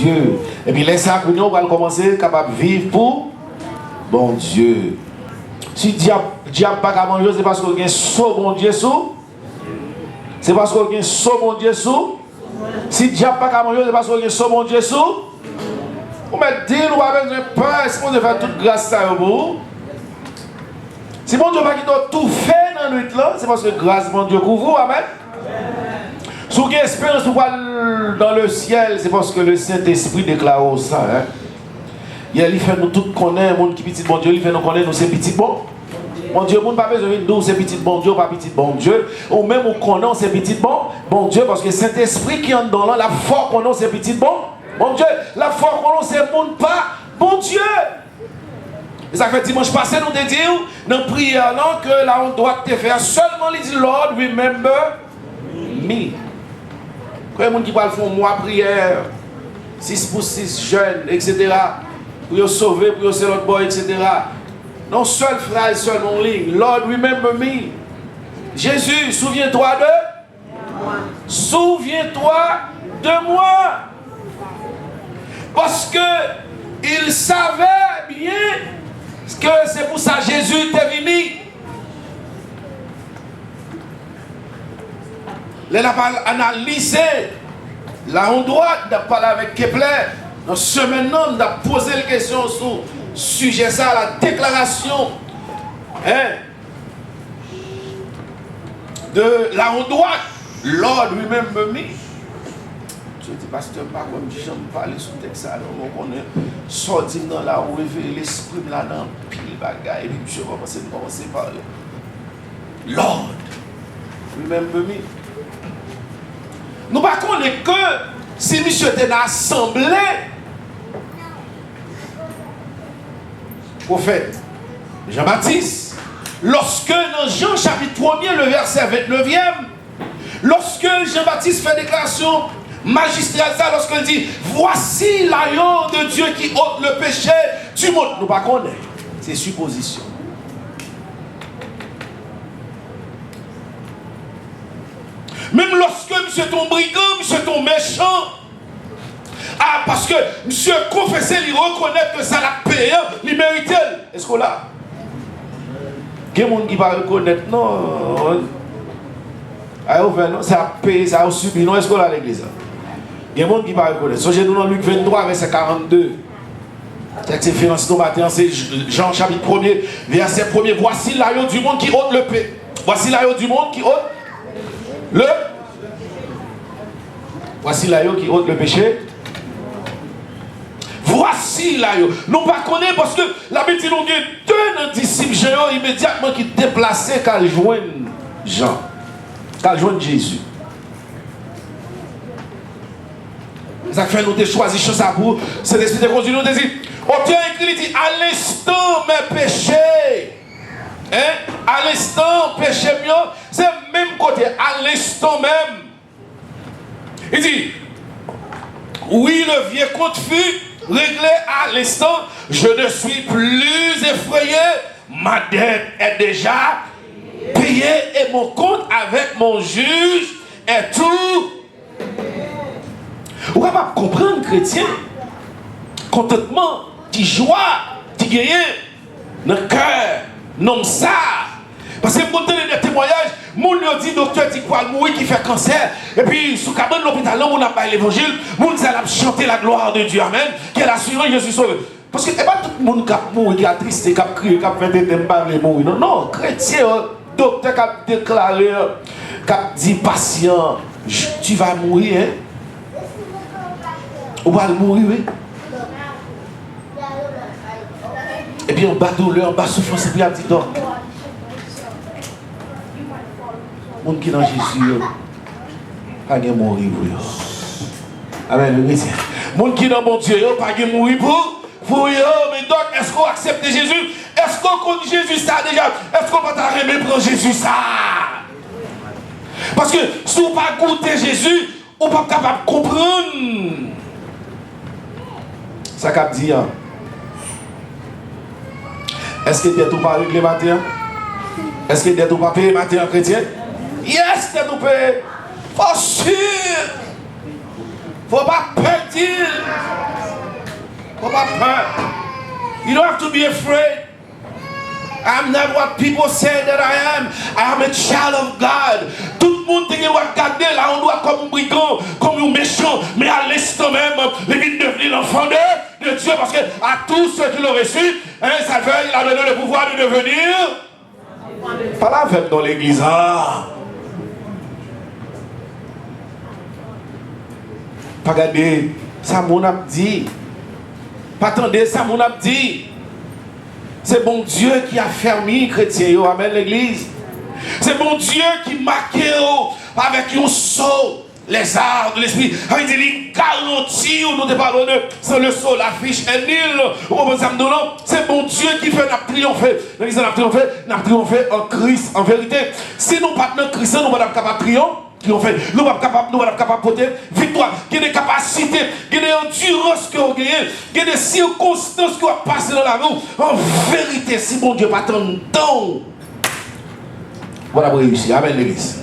Dieu. Et puis, laissez à nous, on va commencer capable de vivre pour bon Dieu. Si diable pas qu'à manger, c'est parce qu'il y a un saut bon Dieu sous. C'est parce qu'il y a un saut bon Dieu sous. Si diable pas qu'à manger, c'est parce qu'il y a un saut bon Dieu sous. Vous me dites, nous avons besoin de peur, est-ce qu'on devrait toute grâce à vous? Si mon Dieu va quitter tout fait dans la nuit là, c'est parce que grâce mon Dieu couvre vous, amen. Si vous avez espérance pour aller dans le ciel, c'est parce que le Saint-Esprit déclare ça. Hein? Il fait nous tous connaître, monde qui petit bon Dieu, il fait nous connaître, nous c'est petit bon. Mon Dieu, monde pas besoin de nous, c'est petit bon Dieu, pas petit bon Dieu. Ou même on connaît, c'est petit bon Dieu, parce que le Saint-Esprit qui entre dans là, la foi qu'on a, c'est petit bon Dieu. La foi qu'on a, c'est monde pas bon Dieu. Et ça fait dimanche passé, nous te disons, dans la prière, que là, on doit te faire seulement les dit, Lord, remember me. Quand il y a des gens qui parlent, font moi prière, 6 pour 6 jeunes, etc. Pour les sauver, pour les l'autre boy, etc. Non, seule phrase, seule mon ligne. Lord, remember me. Jésus, souviens-toi de moi. Souviens-toi de moi. Parce que il savait bien que c'est pour ça que Jésus était venu. Là, on a analysé. Là, on doit parler avec Kepler. Dans ce semaine, on a posé la question sur le sujet, ça, la déclaration. De la on doit. Lord, remember me. Je dis, pasteur, pas comme j'aime parler sur le texte, alors on est sorti dans la rue, révéler l'esprit là-dedans, pile bagaille, et puis je commence à parler. Lord, remember me. Nous ne connaissons pas que si monsieur était dans l'assemblée, prophète Jean-Baptiste, lorsque dans Jean chapitre 1er, le verset 29e, lorsque Jean-Baptiste fait déclaration magistrale, lorsqu'il dit voici l'agneau de Dieu qui ôte le péché du monde, nous ne connaissons pas, c'est supposition. Même lorsque monsieur ton brigand, monsieur ton méchant, parce que monsieur confessé, il reconnaît que ça l'a payé, il mérite. Est-ce qu'on l'a? Quel monde qui va reconnaître? Non. Ça a payé, ça a subi. Non, est-ce qu'on l'a à l'église? Il y a des gens qui va reconnaître. Songez nous dans Luc 23, verset 42. C'est financé matin, c'est Jean chapitre 1er, verset 1er. Voici l'agneau du monde qui ôte le péché. Voici l'agneau du monde qui ôte le. Voici l'agneau qui ôte le péché. Voici l'agneau. Nous ne connaissons pas parce que la bête nous a deux disciples géants immédiatement qui déplaçaient qu'à joindre Jean, qu'à joindre Jésus. Ça fait nous choisir ça pour c'est l'esprit de conduire nous dit. On tient écrit dit à l'instant mes péchés. À l'instant péché mieux, c'est le même côté, à l'instant même. Il dit oui, le vieux compte fut réglé à l'instant, je ne suis plus effrayé, ma dette est déjà payée et mon compte avec mon juge est tout. Vous pouvez pas comprendre, chrétien, contentement, qui joie, qui gagne dans le cœur, non ça. Parce que pour donner des témoignages, mon dit docteur dit quoi mourir qui fait cancer. Et puis sous cabane de l'hôpital, là on n'a pas l'évangile, mon dit a chanter la gloire de Dieu, amen. Qui est l'assurance Jésus sauvé. Parce que c'est pas tout le monde qui a mouru, qui a triste, qui a crié, qui a fait des thèmes mourir. Non, non, chrétien, docteur qui a déclaré, qui a dit patient, tu vas mourir, hein. On va mourir, oui. Et puis on bat douleur, on bat souffrance, et puis on dit donc. Monde qui dans Jésus, pas de mourir pour eux. Amen, le chrétien. Monde qui dans mon Dieu, pas de mourir pour eux. Mais donc, est-ce qu'on accepte Jésus? Est-ce qu'on connaît Jésus ça déjà? Est-ce qu'on va t'arrêter prendre Jésus ça? Parce que si on ne pas goûter Jésus, on n'est pas capable de comprendre. Ça qu'a dit, hein? Est-ce que tu es tout pas réglé matin? Est-ce que tu es tout pas payé matin chrétien? Yes, tu es tout payé. Faut sûr. Faut pas perdre. Faut pas peur. You don't have to be afraid. I'm not what people say that I am. I am a child of God. Tout le monde te doit regarder là, on doit comme un brigand, comme un méchant, mais à l'instant même, il vient devenir l'enfant de Dieu parce que à tous ceux qui l'ont reçu, hein, ça veut, il a donné le pouvoir de devenir. Pas la fête dans l'église. Hein. Pas regarder, ça mon a dit. Pas attendez, ça mon a dit. C'est bon Dieu qui a fermé les chrétiens, amen l'église. C'est bon Dieu qui marque avec un saut les arts de l'esprit. Il garantit, nous te parlons de sans le saut, la fiche est nulle. C'est bon Dieu qui fait nous triompher. L'église n'a triomphé en Christ, en vérité. Si nous ne sommes pas dans Christ, nous ne sommes pas capables de triompher. Nous ne sommes pas capables de porter victoire. Il y a des capacités, il y a des endurances que vous gagnez, il y a des circonstances que vous passez dans la vie. En vérité, si mon Dieu pas tant de temps, voilà pour réussir. Amen l'église.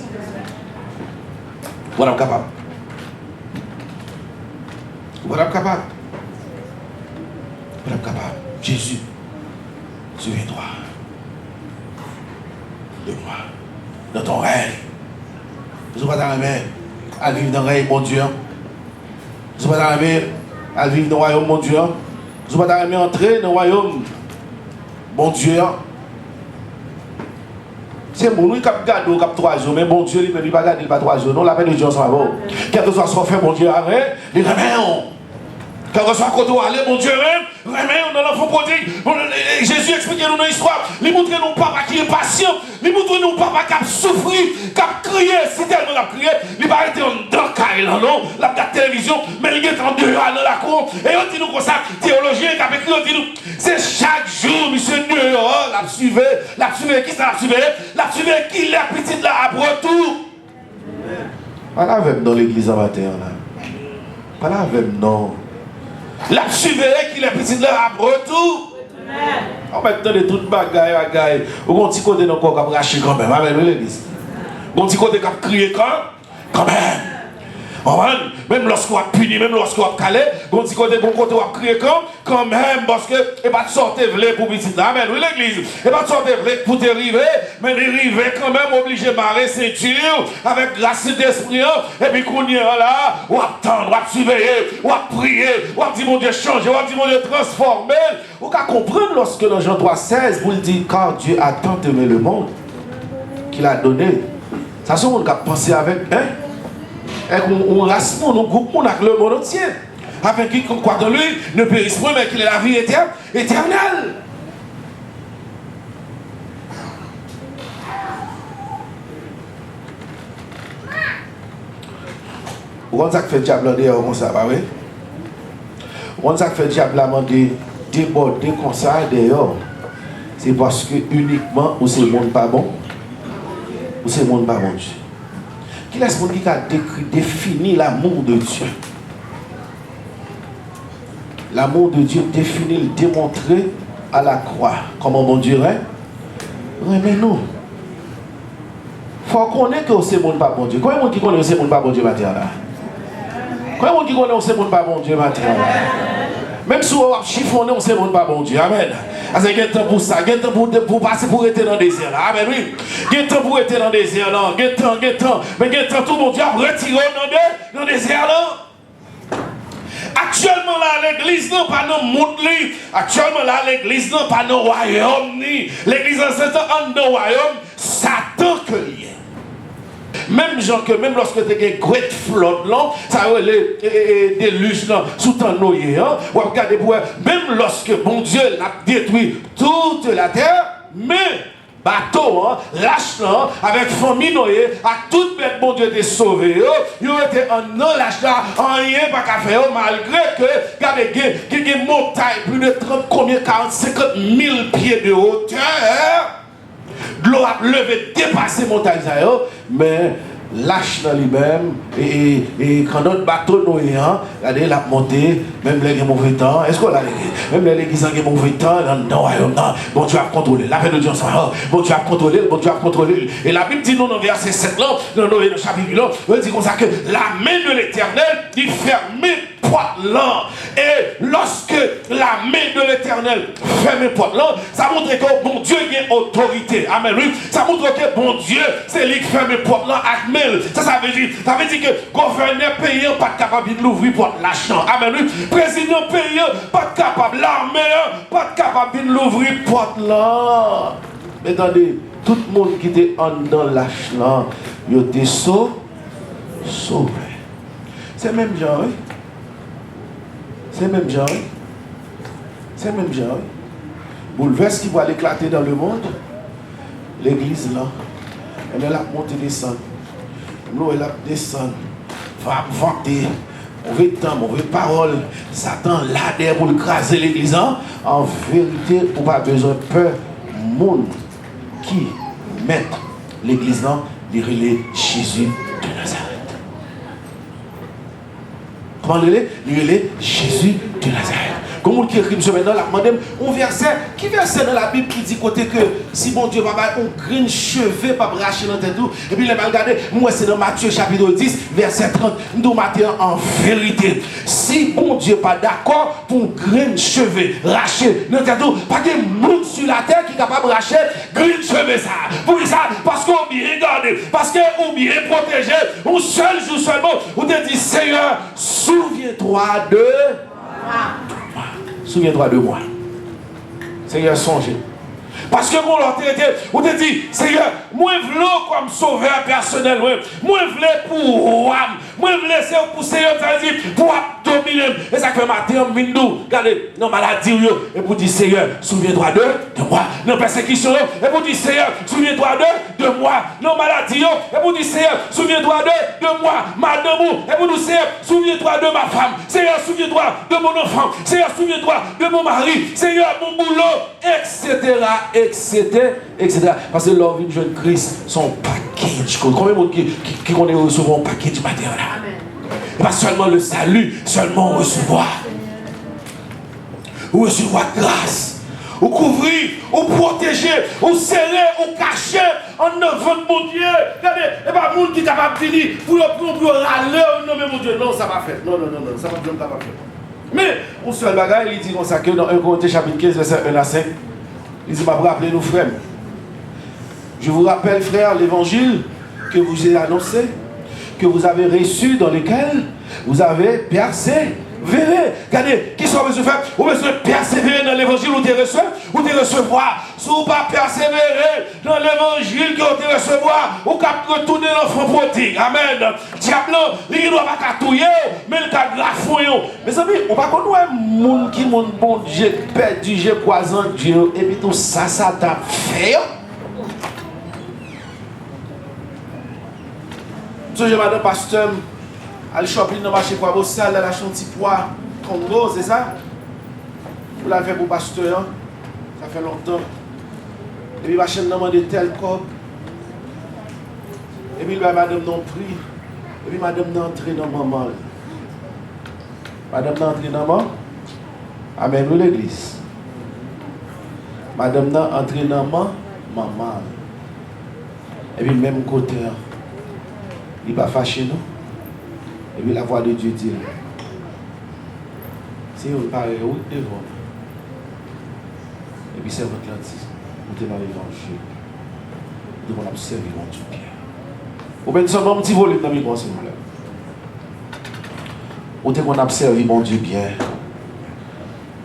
Voilà capable. Voilà capable. Voilà capable. Jésus, souviens-toi de moi, dans ton règne. Nous ne sommes pas arrivés à vivre dans le règne, mon Dieu. Nous ne sommes pas arrivés à vivre dans le royaume, mon Dieu. Nous ne sommes pas arrivés à entrer dans le royaume, mon Dieu. C'est mon qui a gardé 3 jours, mais bon Dieu, il ne peut pas garder 3 jours. Non, la paix de Dieu, ça va. Quel que soit ce qu'on fait, mon Dieu, arrête, il remet. Quel que soit côté où aller, mon Dieu, remet dans l'enfant prodigue. Jésus explique nous dans l'histoire. Il montre nous papa qui est patient. Il montre nous papa qui a souffert, qui a crié. Si tellement il a crié, il n'a pas été dans le non, la télévision, mais il est en dehors dans la cour. Et on dit nous comme ça, théologien qui a écrit, on dit nous, c'est chaque jour, monsieur dehors, la suivre, qui ça la suivre? La suivre qui est la petite là à retour. Pas là avec dans l'église en matin là. Pas là avec non. La suivre qui est la petite là à retour. En même temps de toute bagaille, ou un petit côté dans le corps qui a raché quand même, avec l'église. Un petit côté qui a crié quand même. Même lorsqu'on a puni, même lorsqu'on a calé, un petit côté on a crié quand même, parce que et pas de sortir pour petit là, amen, oui l'église, et pas de sortir pour te river, mais les river quand même obligé de marrer ceinture avec grâce d'esprit, et puis qu'on y est là, on attend, on surveiller, on prier, on dit mon Dieu changer, on dit mon Dieu transformer. Vous pouvez comprendre lorsque dans Jean 3,16 vous le dites, car Dieu a tant aimé le monde qu'il a donné. Ça c'est on a pensé avec, hein? Et on race, on groupe, on a le monde entier. Afin qu'il croit dans lui, ne périsse point, mais qu'il ait la vie éternelle. Vous savez que fait le diable dehors comme ça, oui? Vous savez que fait le diable déborder comme ça dehors. C'est parce que uniquement, ou c'est le monde pas bon, ou c'est le monde pas bon Dieu. Qui est-ce qui a défini l'amour de Dieu? L'amour de Dieu défini, le démontré à la croix. Comment mon Dieu est? Mais nous. Il faut connaître que c'est mon pas bon Dieu. Combien de monde qui connaît que c'est mon pas bon Dieu maintenant? Combien de monde qui connaît que c'est mon pas bon Dieu maintenant? Même si on a chiffonné, on sait mon pas bon Dieu. Amen. Parce qu'il y a un temps pour ça. Il y a un temps pour passer pour être dans le désert. Amen. Oui. Il y a un temps pour être dans le désert. Il y a un temps. Mais il y a un temps tout mon Dieu a retiré dans le désert. Actuellement là, l'église n'a pas de monde. Actuellement là, l'église n'a pas de royaume. L'église en de royaume, Satan que lié. Même gens que même lorsque tu as une great flotte là, ça a les déluges là sous ton noyer, hein, ou regardez pour même lorsque bon Dieu l'a détruit toute la terre, mais bateau, hein, lâche là, avec famille noyée, à toute bête bon Dieu t'est sauvé, il était en non lâche là, en rien pas qu'à faire, malgré que regardez qu'il y a une montagne plus de 30 combien 40 50 000 pieds de hauteur. De l'eau a levé, dépassé montagne, mais lâche dans lui-même, et quand notre bateau noyant, regardez, il a monté, même les mauvais temps, est-ce qu'on l'a même les qui ont mauvais temps, non, bon Dieu a contrôlé, la paix de Dieu, bon Dieu a contrôlé, bon Dieu a contrôlé. Et la Bible dit nous dans verset 7 là, dans le chapitre là, on dit comme ça que la main de l'Éternel, il fermait porte là. Et lorsque la main de l'Éternel ferme porte là, ça montre que bon Dieu a autorité. Amen. Oui. Ça montre que bon Dieu, c'est lui qui ferme porte là avec main. Ça veut dire que le gouverneur payant pas capable de l'ouvrir porte l'argent. Amen. Oui. Président payant pas capable, l'armée pas capable de l'ouvrir porte là. Mais attendez, tout le monde qui était en dans l'argent, il était sauvé. C'est même genre. C'est même genre. C'est même genre. Bouleverse qui va l'éclater dans le monde. L'église là. Elle a monté descendre. L'eau elle a descendre. Va vanter. Mauvais temps, mauvaise parole. Satan là derrière pour écraser l'église. En vérité, on n'a pas besoin de peur. Monde qui met l'église là, il relève Jésus de Nazareth. Comment il relève Jésus de Nazareth. Comment qui écrit ce maintenant, la demande un verset, qui verset dans la Bible qui dit côté que si bon Dieu va avoir un grain cheveux pas bracher dans tête tout, et puis il va regarder, moi c'est dans Matthieu chapitre 10, verset 30, nous matin en vérité. Si bon Dieu pas d'accord pour un grain cheveux racher dans tête tout, pas de monde sur la terre qui est capable de racher grain cheveux ça. Pour ça, parce qu'on bien regardé, parce qu'on bien protégé, un seul jour seulement, on te dit Seigneur, souviens-toi de moi. Souviens-toi de moi. Seigneur, songez. Parce que mon on te dit, Seigneur, moi je veux comme sauveur personnel, moi je veux pour moi je veux pour Seigneur, ça veut dire pour dominer. Et ça fait matin, Mindou, regardez, non maladie, et pour dire, Seigneur, souviens-toi de moi. Non persécution, et pour dire, Seigneur, souviens-toi de moi. Non maladie, et pour dire, Seigneur, souviens-toi de moi. Madame, et pour dire, Seigneur, souviens-toi de ma femme. Seigneur, souviens-toi de mon enfant. Seigneur, souviens-toi de mon mari. Seigneur, mon boulot, etc. Parce que leur vie de jeune Christ, son package. Combien de monde qui connaît recevoir un package matériel? Pas seulement le salut, seulement recevoir. Ou recevoir grâce. Ou couvrir, ou protéger, ou serrer, ou cacher en devant mon Dieu. Regardez, il n'y a pas de monde qui est capable de venir pour râler. Non, mais mon Dieu, non, ça va faire. Non, ça va faire. Mais, on seul bagaille, il dit comme ça que dans 1 Corinthiens chapitre 15, verset 1 à 5. Il dit, rappelez-nous, frères. Je vous rappelle, frères, l'évangile que vous ai annoncé, que vous avez reçu, dans lequel vous avez persévéré. Regardez, qui sont besoin de faire? Vous besoin de persévérer dans l'évangile où tu reçois, ou tu recevoir. Si vous ne pas persévérer dans l'évangile que vous recevoir, vous pouvez retourner l'enfant prodigue. Amen. Diable, il ne doit pas touiller, mais il doit grafouiller. Mes amis, on va connaître un monde qui mon bon Dieu perdu, j'ai croisant Dieu, et puis tout ça, ça t'a fait. Je madame pasteur, à shopping dans le marché pour bosser, elle a acheté un petit poids Congo, c'est ça? Vous l'avez fait pour pasteur, ça fait longtemps. Et puis, machin n'a demandé tel corps. Et puis, madame n'a pris. Et puis, madame n'a entré dans maman. Madame n'a entré dans maman. Amen, nous l'église. Madame n'a entré dans maman. Et puis, même côté, il va fâcher nous. Et puis, la voix de Dieu dit, si vous parlez, oui, devant. Et puis, c'est votre lentille. Vous êtes dans l'évangile. Nous devons observer mon Dieu bien. Vous pouvez seulement un petit volume dans le micro, s'il vous plaît. Vous devons observer mon Dieu bien.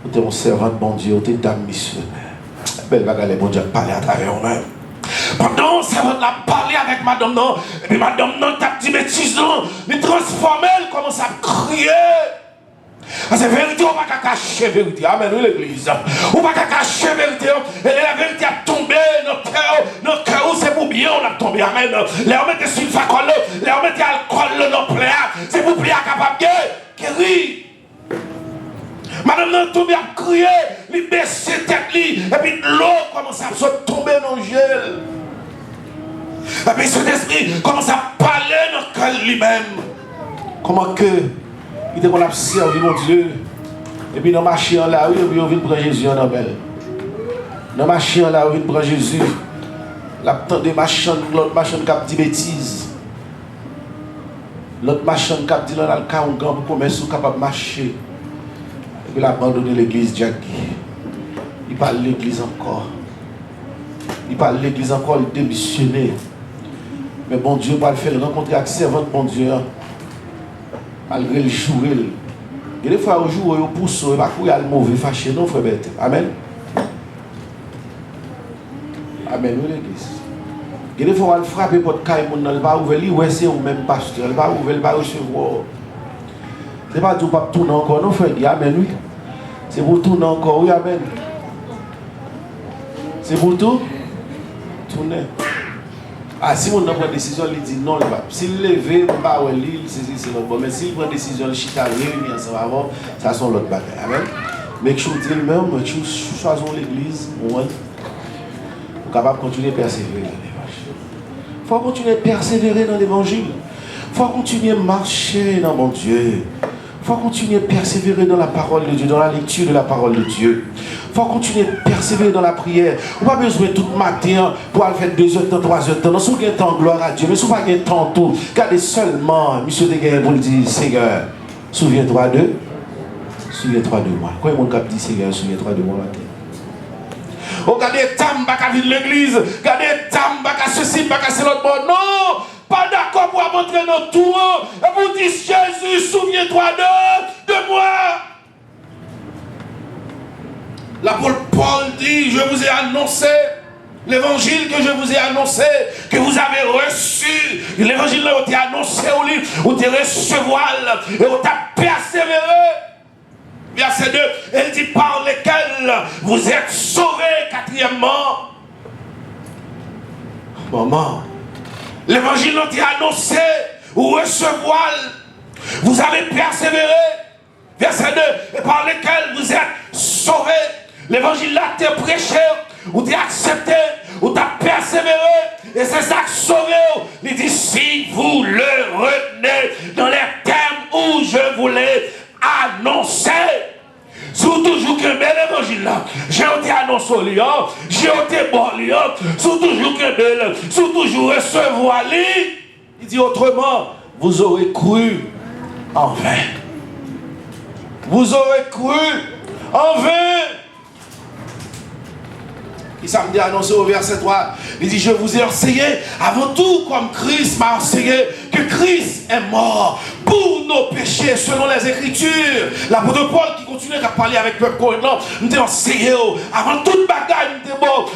Vous devons servant de mon Dieu. Vous êtes dame missionnaire. Belle bagarre, bon Dieu, parler à travers vous-même. Pendant que servant a parlé avec madame, non. Et puis madame, non, t'as dit bêtise, non. Mais transformé, elle commence à crier. Parce que la vérité, on ne va pas cacher la vérité. Amen, oui, l'église. On ne va pas cacher la vérité. Et la vérité a tombé dans notre cœur. C'est pour bien, on a tombé. Amen. Les hommes étaient sur une facole. Les hommes étaient alcool dans notre plaie. C'est pour bien capable de guérir. Madame n'a tombé à crier. Il baisse tête. Et puis l'eau commence à se tomber dans le gel. Et puis cet esprit commence à parler dans notre cœur lui-même. Comment que il était qu'on a servi mon Dieu. Et puis dans ma chien là, oui, on vient prendre Jésus en Abel. Dans ma chien là, on vient prendre Jésus. La tente de ma chaîne, l'autre ma chaîne qui a dit bêtises. L'autre machin qui a dit dans le cas où on commerce capable de marcher. Et puis il a abandonné l'église Jack. Il parle de l'église encore. Il parle de l'église encore, il démissionné. Mais bon Dieu, va le faire rencontrer avec servant de bon Dieu. Malgré le jouer. Et des fois, au jour où il pousse, il va courir le mauvais fâché, non, frère bête. Amen. Amen, oui, l'église. Et des fois, on va frapper pour le caille, il va ouvrir, oui, c'est ou même pasteur, il va ouvrir, il va recevoir. Ce n'est pas tout pour tourner encore, non, frère, amen, oui. C'est pour tourner encore, oui, amen. C'est pour tout tourner. Ah, si on prend une décision, il dit non, s'il lève, pas l'île, c'est l'autre bon. Mais s'il prend une décision, il chita réunir ensemble avant, ça sont l'autre bagaille. Amen. Mais je vous dis même, choisissons l'église, on est capable de continuer à persévérer dans l'évangile. Il faut continuer à persévérer dans l'évangile. Il faut continuer à marcher dans mon Dieu. Il faut continuer à persévérer dans la parole de Dieu, dans la lecture de la parole de Dieu. Il faut continuer à persévérer dans la prière. On n'a pas besoin tout matin pour aller faire 2 heures de temps, 3 heures de temps. Si vous avez temps, gloire à Dieu. Mais si vous n'avez pas temps tout, regardez seulement, monsieur Deguerre, vous le dites, Seigneur, souviens-toi de moi. Quand il y a dit Seigneur, souviens-toi de moi matin. Regardez, tam, baka vide l'église. Regardez, tam, baka ceci, baka c'est l'autre bord. Non! Pas d'accord pour montrer notre tour. Et vous dites, Jésus, souviens-toi de moi. L'apôtre Paul dit, je vous ai annoncé l'évangile que je vous ai annoncé, que vous avez reçu. L'évangile là, on t'a annoncé au livre, on t'a recevoir et on t'a persévéré. Verset 2, elle dit par lesquels vous êtes sauvés. Quatrièmement, maman, l'évangile on t'a annoncé ou recevoir. Vous avez persévéré. Verset 2, et par lesquels vous êtes sauvés. L'évangile là t'es prêché, ou t'es accepté, ou t'as persévéré, et c'est ça qui sauvé. Il dit si vous le retenez dans les termes où je vous l'ai annoncé. Sous toujours que bel évangile là, j'ai été annoncé au lion, j'ai été bon lion, sous toujours que bel, sous toujours recevoir lui. Il dit autrement, vous aurez cru en vain. Vous aurez cru en vain. Il samedi annoncé au verset 3, il dit, je vous ai enseigné avant tout comme Christ m'a enseigné que Christ est mort pour nos péchés selon les Écritures. L'apôtre Paul qui continue à parler avec le peuple coréen, nous avons enseigné avant toute bagaille,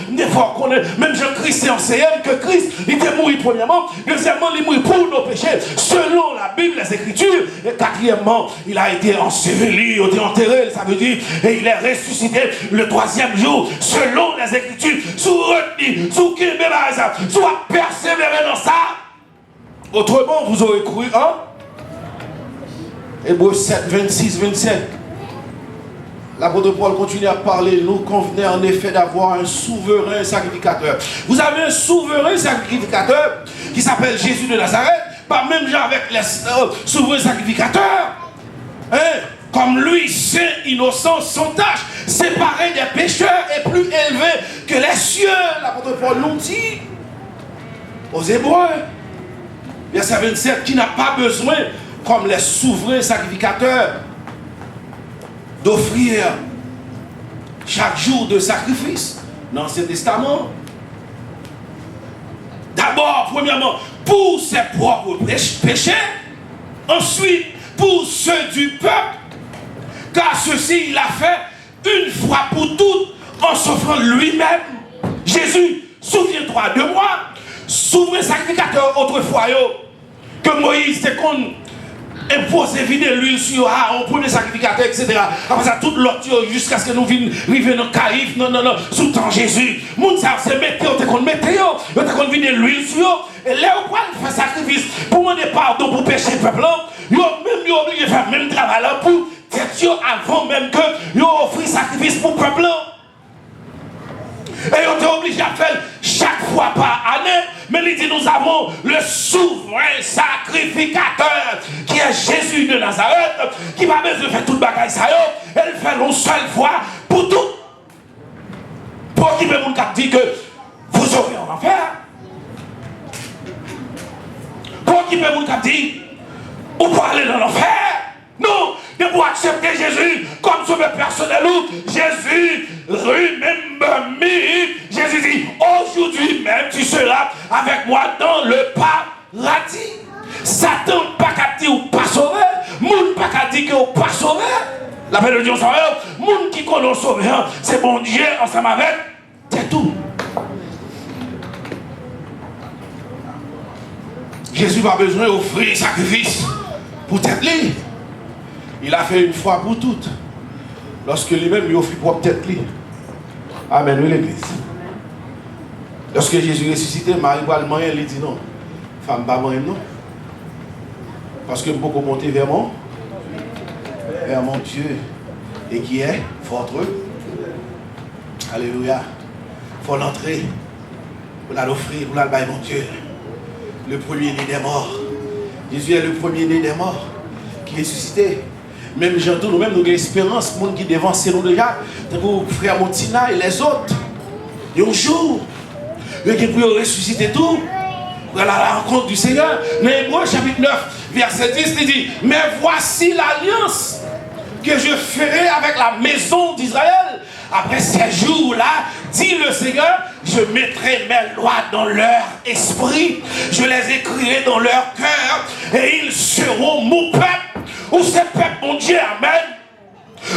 nous devons connaître, même Jean-Christ est enseigné que Christ il était mort premièrement, deuxièmement il est mort pour nos péchés selon la Bible, les Écritures, et quatrièmement il a été enseveli, il a été enterré, ça veut dire, et il est ressuscité le 3e jour selon les Écritures. Sous retenu, sous kébébaza, soit persévérer dans ça. Autrement, vous aurez cru, hein? Hébreux 7, 26, 27. L'apôtre Paul continue à parler. Nous convenait en effet d'avoir un souverain sacrificateur. Vous avez un souverain sacrificateur qui s'appelle Jésus de Nazareth, pas même genre avec les souverains sacrificateurs. Hein? Comme lui, saint, innocent, sans tâche, séparé des pécheurs et plus élevé que les cieux. L'apôtre Paul nous dit aux Hébreux, verset 27, qui n'a pas besoin, comme les souverains sacrificateurs, d'offrir chaque jour de sacrifice dans l'Ancien Testament. D'abord, premièrement, pour ses propres péchés, ensuite, pour ceux du peuple, car ceci il a fait une fois pour toutes en s'offrant lui-même. Jésus, souviens-toi de moi, souverain sacrificateur autrefois, que Moïse te qu'on imposé vider l'huile sur un premier sacrificateur, etc. Après ça, toute l'autre jusqu'à ce que nous arrivions dans le Caïphe, non, sous temps Jésus. Moun ça, c'est météo, te qu'on météo, te qu'on vider l'huile sur et là, on va faire sacrifice pour demander pardon pour pécher le peuple. Yo même obligé de faire le même travail pour avant même que vous offrez sacrifice pour le peuple. Et on est obligé à faire chaque fois par année. Mais il dit nous avons le souverain sacrificateur qui est Jésus de Nazareth, qui va besoin de faire toute bagaille ça. Elle fait une seule fois pour tout. Pour qui peut vous dire que vous aurez en enfer. Pour qui peut vous dire ou pour aller dans l'enfer. Non, de pour accepter Jésus comme sauveur personnel. Jésus, remember me. Jésus dit, aujourd'hui même, tu seras avec moi dans le paradis. Satan pas qu'à dire ou pas sauvé, moun pas qu'à dire que ou pas sauvé. La paix de Dieu sauveur, moun qui connaît sauveur, c'est bon Dieu ensemble avec, c'est tout. Jésus n'a pas besoin d'offrir sacrifice pour tête libre. Il a fait une fois pour toutes. Lorsque lui-même lui offrit pour tête libre. Amen, oui, l'église. Lorsque Jésus ressuscité, Marie va le moyen, il dit non. Femme, pas moi, non. Parce que je peux monter vers mon Dieu. Et qui est fortreux. Alléluia. Il faut l'entrer. Pour l'offrir, pour l'albaï, mon Dieu. Le premier-né des morts. Jésus est le premier-né des morts qui est ressuscité. Même j'entends nous-mêmes, nous avons l'espérance, le monde qui dévance nous déjà, pour frère Montina et les autres. Et un jour, ils ont ressuscité tout. Pour la rencontre du Seigneur. Dans Hébreux chapitre 9, verset 10, il dit, mais voici l'alliance que je ferai avec la maison d'Israël. Après ces jours-là, dit le Seigneur, je mettrai mes lois dans leur esprit, je les écrirai dans leur cœur, et ils seront mon peuple. Ou c'est peuple mon Dieu, amen.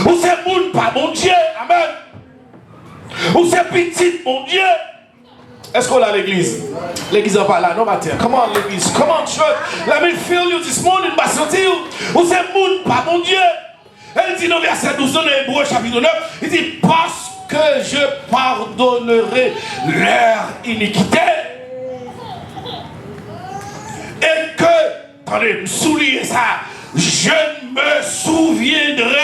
Ou c'est moun pas mon Dieu, amen. Ou c'est petit mon Dieu. Est-ce qu'on a l'église? L'église n'est pas là, non matin. Comment l'église? Comment church? Let me feel you this morning, ma sentir. Ou c'est moun pas mon Dieu. Elle dit dans verset 12 dans Hébreux chapitre 9, il dit parce que je pardonnerai leur iniquité et que, attendez, soulignez ça, je ne me souviendrai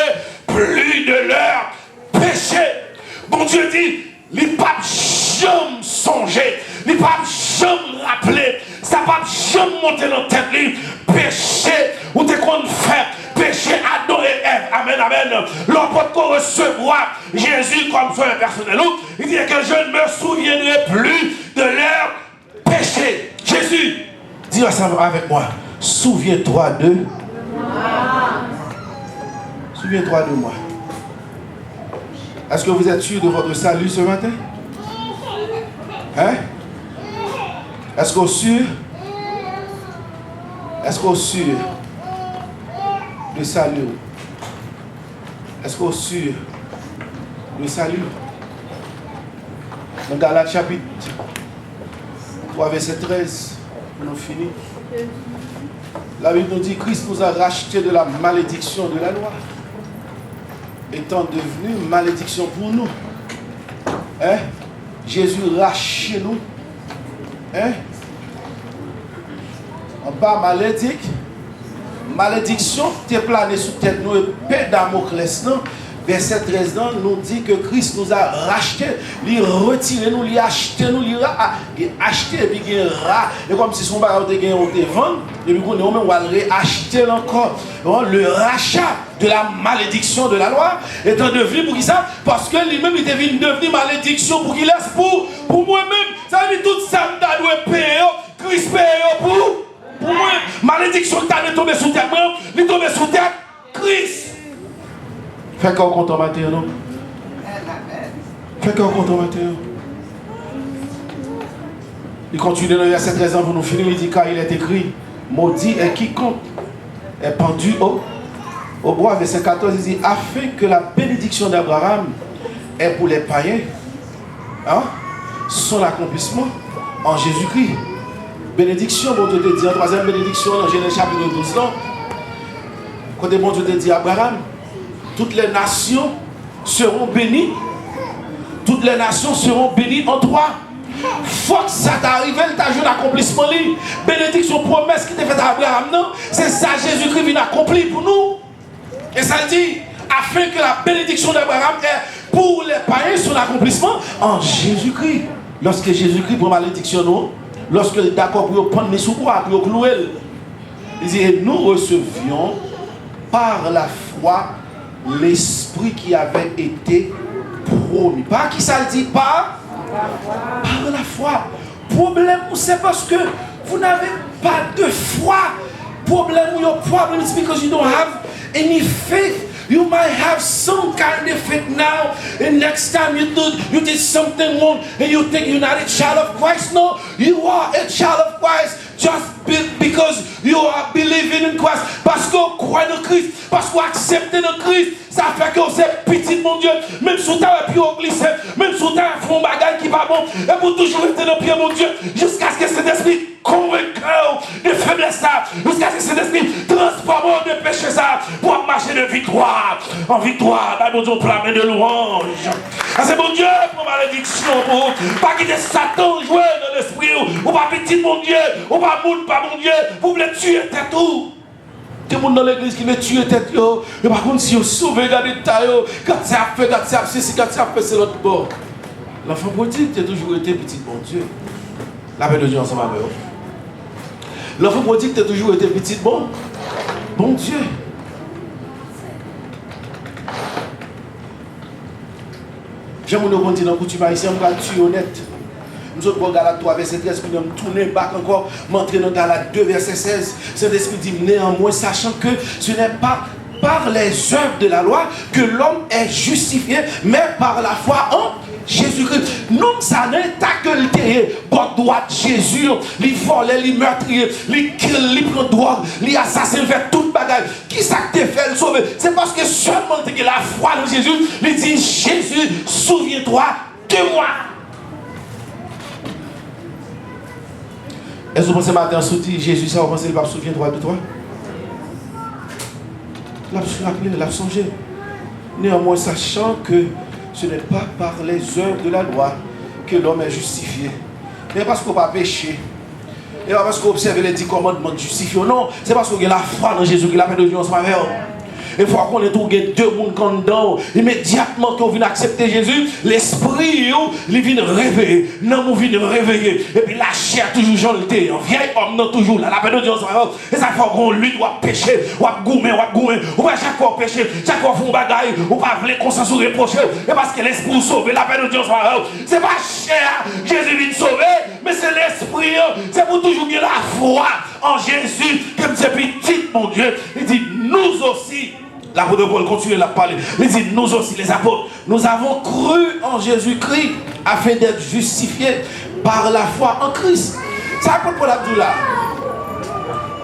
plus de leur péché. Bon Dieu dit, les papes jamais songer, les papes jamais rappeler, ça pas jamais monter dans la tête, péché, ou t'es qu'on fait. Péché Adam et Ève. Amen, amen. L'emporte qu'on recevoir Jésus comme son personnel. Il dit que je ne me souviendrai plus de leur péché. Jésus, dis ensemble avec moi. Souviens-toi de moi. Souviens-toi de moi. Est-ce que vous êtes sûr de votre salut ce matin? Hein? Est-ce qu'on est sûr? Est-ce qu'on est sûr de salut? Est-ce qu'on est sûr de salut? Dans Galates chapitre 3 verset 13, on a fini. La Bible nous dit Christ nous a rachetés de la malédiction de la loi, étant devenu malédiction pour nous. Hein? Jésus racheté nous. Hein? En bas malédique. Malédiction t'est planée sous tête nous et Damoclès non. Verset 13 nous dit que Christ nous a racheté, il retiré nous, il a acheté nous, il a acheté et puis il a et comme si son bagage était gagné on te vend et puis on va racheter encore le rachat de la malédiction de la loi étant devenu pour qui ça parce que lui-même il est devenu malédiction pour qu'il laisse pour moi-même ça veut dire tout ça me doit payer Christ paye pour moi malédiction qui est tombé sous terre il est tombé sous terre Christ. Fais qu'on compte en matin, non? Fais qu'on compte en matin. Il continue dans le verset 13 pour nous finir. Il dit car il est écrit maudit est quiconque est pendu au bois. Verset 14 il dit afin que la bénédiction d'Abraham est pour les païens, hein? Son accomplissement en Jésus-Christ. Bénédiction, bon Dieu te dit en troisième bénédiction dans Genèse chapitre 12. Quand bon Dieu te dit Abraham, toutes les nations seront bénies. Toutes les nations seront bénies en toi. Faut que ça t'arrive, t'as joué l'accomplissement. Bénédiction, promesse qui t'est faite à Abraham, non? C'est ça, Jésus-Christ vient accomplir pour nous. Et ça dit, afin que la bénédiction d'Abraham est pour les païens son accomplissement en Jésus-Christ. Lorsque Jésus-Christ prend malédiction, nous, lorsque d'accord pour prendre les sous-croix, pour clouer, il dit, et nous recevions par la foi l'esprit qui avait été promis. Par qui ça le dit? Par la foi. Problème, c'est parce que vous n'avez pas de foi Your problem is because you don't have any faith. You might have some kind of faith now, and next time you did something wrong, and you think you're not a child of Christ. No, you are a child of Christ just because you are believing in Christ. Parce que vous croyez en Christ, parce que vous acceptez en Christ, ça fait que vous êtes petit, mon Dieu. Même si vous avez pu glisser, même si vous avez fait un bagage qui va bon, et vous toujours rester dans le pied, mon Dieu, jusqu'à ce que cet esprit convaincu de faiblesse, jusqu'à ce que cet esprit transforme de péché ça, pour marcher de victoire en victoire. Mon Dieu, pour la main de louange. C'est mon Dieu pour malédiction, pour pas quitter Satan jouer dans l'esprit, ou pas petit, mon Dieu, ou pas moun, pas mon Dieu, vous voulez tuer tête tout. Tout le monde dans l'église qui veut tuer tête, et par contre, si vous sauvez, regardez ta yo, quand ça fait, quand ça fait, quand ça fait, c'est l'autre bord. L'enfant prodigue, tu as toujours été petit, bon Dieu. La paix de Dieu ensemble avec vous. L'enfant prodigue, tu as toujours été petit, bon Dieu. J'aime nous continuer dans coutume haïtienne, on va tuer honnête. Nous autres, Galate 3, verset 13, puis nous tourner back encore, m'entrer dans Galate 2, verset 16. Saint-Esprit dit, néanmoins, sachant que ce n'est pas par les œuvres de la loi que l'homme est justifié, mais par la foi en Jésus-Christ. Nous, ça n'est pas que le terre, bon droit de Jésus, les volets, les meurtriers, les kills, les prendre drogue, les assassins, fait toute bagaille. Qui ça que te fait le sauver? C'est parce que seulement que la foi en Jésus, il dit, Jésus, souviens-toi de moi. Est-ce que vous pensez matin, dit Jésus, ça, vous pensez qu'il va se souviendra de toi? L'a songé. Néanmoins, sachant que ce n'est pas par les œuvres de la loi que l'homme est justifié. Mais parce qu'on va pécher. Et pas parce qu'on observe les 10 commandements de justifier. Non, c'est parce qu'on a la foi dans Jésus qui l'a fait de Dieu en ce moment. Il faut qu'on ait trouvé deux mondes dedans. Immédiatement qu'on vient accepter Jésus, l'esprit, il vient réveiller. Non, on vient réveiller. Et puis la chair toujours joltée. Un vieil homme, non, toujours là. La paix de Dieu, et ça fait qu'on lui doit pécher. Ou à goumer. Ou pas chaque fois pécher. Chaque fois font bagaille. Ou pas voler conscience ou reprocher. Et parce que l'esprit sauve. La paix de Dieu, c'est pas chair. Jésus vient sauver. Mais c'est l'esprit. C'est pour toujours bien la foi en Jésus. Comme c'est petit, mon Dieu. Il dit, nous aussi. L'apôtre Paul continue à parler. Il dit, nous aussi les apôtres, nous avons cru en Jésus-Christ afin d'être justifiés par la foi en Christ. C'est l'apôtre Paul Abdullah.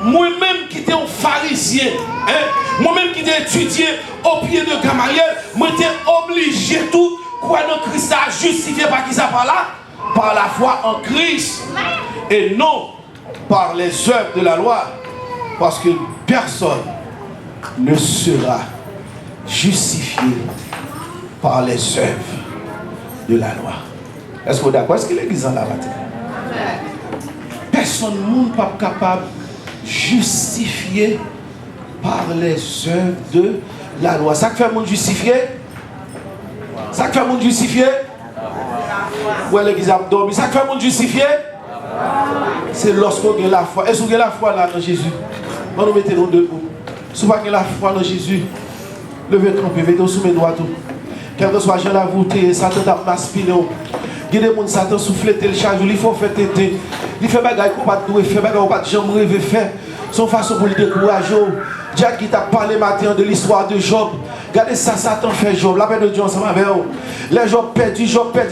Moi-même qui étais un pharisien, moi-même qui étais étudié au pied de Gamaliel, moi j'étais obligé tout quoi dans Christ a justifié par qui ça par là? Par la foi en Christ. Et non par les œuvres de la loi. Parce que personne ne sera justifié par les œuvres de la loi. Est-ce que vous êtes d'accord? Est-ce que l'église en a matin? Personne n'est pas capable de justifier par les œuvres de la loi. Ça que fait monde justifié? Ça que fait monde justifié? Ouais, l'église a dormi. Ça que fait monde justifié? C'est lorsqu'on a la foi. Est-ce que vous avez la foi là dans Jésus? On nous mettez nous debout. Si vous avez la foi dans Jésus, levez le camp, mettez sous mes doigts tout. Quel que soit Jean la voûté, Satan t'a m'aspiré. Il y a des gens Satan souffle le charge, il faut faire téter. Il fait bagaille qu'on pas doué faire, bagaille qu'on pas jamais rêver faire. Son façon pour le décourager. Jack qui t'a parlé matin de l'histoire de Job. Regardez ça, Satan fait Job. La paix de Dieu ensemble avec vous. Les Job perdu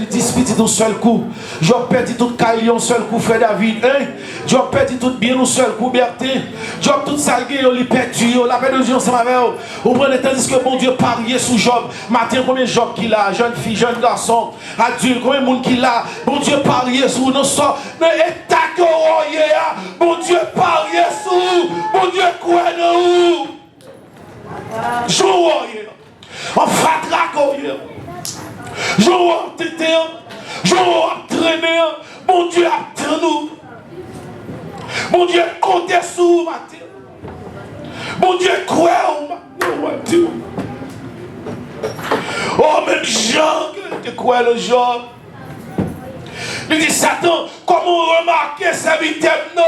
10 petits d'un seul coup. Job perdu tout caillé un seul coup, frère David. Hein? Job perdu tout bien un seul coup, Bertin. Job tout salgué, il perdu. La paix de Dieu ensemble avec vous. Vous prenez tandis que mon Dieu pariait sous Job. Matin, combien de Job qu'il a? Jeune fille, jeune garçon, adulte, combien de monde qu'il a? Mon Dieu pariait sous nos sorts. Mais état que mon Dieu pariait sous. Mon Dieu quoi nous? Jouons, on fratraque, jouons en tété, jouons en traîner, mon Dieu attend nous. Mon Dieu compte sur nous, matin. Mon Dieu croit au matin. Oh, même Jean, tu crois le Job. Il dit, Satan, comment remarquer sa vie non?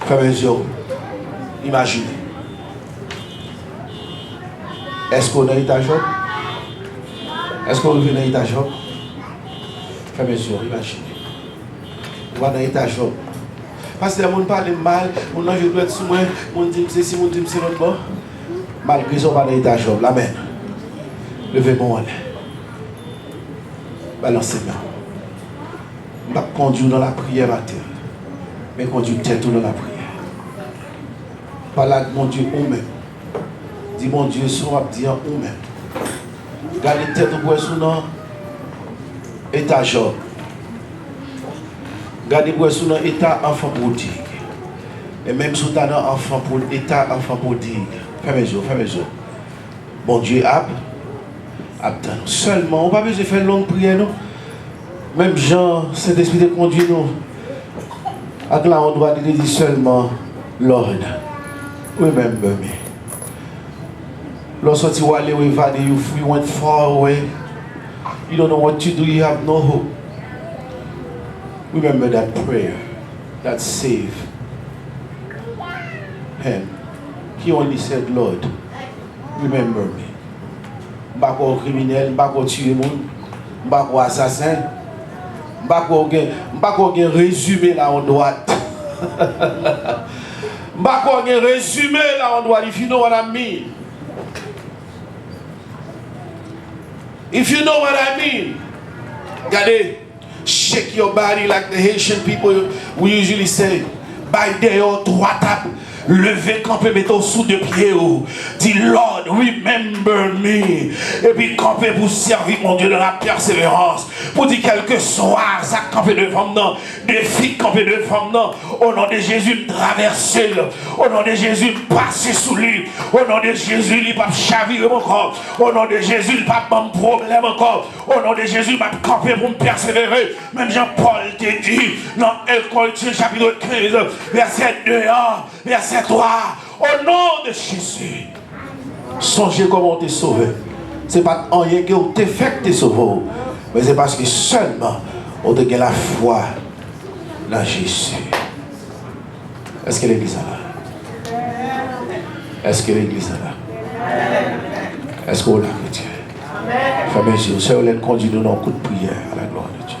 Frères et sœurs, imaginez. Est-ce qu'on a été à Job? Est-ce qu'on revient à Job? Frères et sœurs, imaginez. On va dans l'étage. Parce que les gens parlent mal, on a joué être sous moi, on dit que c'est si, on dit que c'est l'autre bord. Malgré ça, on va dans l'étage. Amen. Levez-moi. Balancez-moi. Je ne vais pas conduire dans la prière matin, mais conduire tête dans la prière. Parle mon Dieu, ou même. Dis mon Dieu, soit dire ou même. Gardez tête au bois sous non étage. Gardez bois sous non état enfant prodigue. Et même sous ta enfant pour état enfant prodigue. Fais mes yeux. Bon Dieu, attends. Seulement, on n'a pas besoin de faire une longue prière, non? Même Jean, Saint-Esprit de conduit nous. Avec là, on doit dire seulement, Lord, remember me. Lorsque you are evaded, you went far away. You don't know what to do, you have no hope. Remember that prayer that saved him. He only said, Lord, remember me. Je ne suis pas criminel, je ne suis pas tuer les gens, je ne suis pas assassin, je ne suis pas résumé là en droite. Je ne suis pas résumé là en droite, if you know what I mean. If you know what I mean. Regardez, shake your body like the Haitian people we usually say. By day or droite. Levez, campez, mettez sous de pieds. Dis, Lord, remember me. Et puis campez pour servir mon Dieu dans la persévérance. Pour dire quelque soit, ça campez devant nous. Défi campez devant nous. Au nom de Jésus, traversez. Au nom de Jésus, passez sous lui. Au nom de Jésus, il va chavirer encore. Au nom de Jésus, il va pas de problème encore. Au nom de Jésus, il va camper pour me persévérer. Même Jean-Paul te dit dans 1 Corinthiens chapitre 15, verset 2, verset 3, au nom de Jésus, songez comment on t'est sauvé. Ce n'est pas rien que on t'est fait que t'es sauvé, mais c'est parce que seulement on te gagne la foi dans Jésus. Est-ce que l'église est là? Est-ce que l'église est là? Est-ce qu'on l'a chrétien? Frère, mes yeux, c'est on conduit nous dans un coup de prière à la gloire de Dieu.